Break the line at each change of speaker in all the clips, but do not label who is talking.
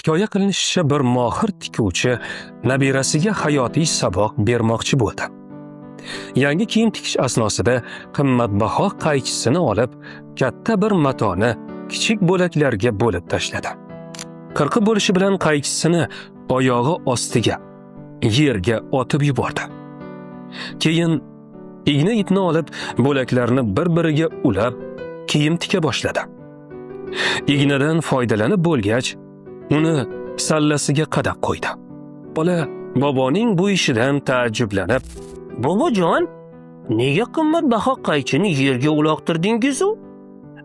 Hikoya qilinishicha bir mohir tikuvchi nabirasiga hayotiy saboq bermoqchi bo'ldi. Yangi kiyim tikish asnosida qimmatbaho qaychisini olib, katta bir matoni kichik bo'laklarga bo'lib tashladi. Qirqi bo'lishi bilan qaychisini oyog'i ostiga, yerga otib yubordi. Keyin igna ipni olib, bo'laklarni bir-biriga ulab, kiyim tika boshladi. Ignadan foydalanib bo'lgach, uni sallasiga qadab qo'ydi. Bola boboning bu ishidan taajjublanib,
"Bobojon, nega qimmatbaho qaychini yerga uloqtirdingiz-u?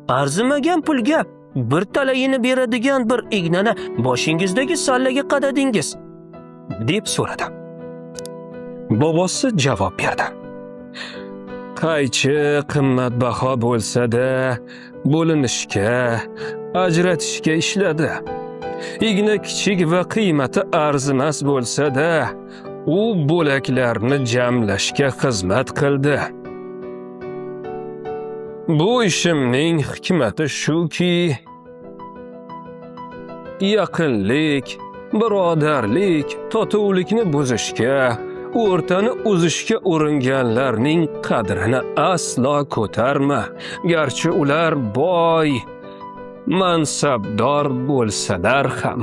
Arzimagan pulga bir talayini beradigan bir ignani boshingizdagi sallaga qadadingiz?"
deb so'radi. Bobosi javob berdi. Qaychi qimmatbaho bo'lsa-da, bo'linishga, ajratishga ishladi. Igna kichik va qiymati arzimas bo'lsa-da, u bo'laklarni jamlashga xizmat qildi. Bu ishimning hikmati shuki, yaqinlik, birodarlik, totuvlikni buzishga, o'rtani uzishga uringanlarning qadrini aslo ko'tarma, garchi ular boy, mansabdor bo'lsalar ham.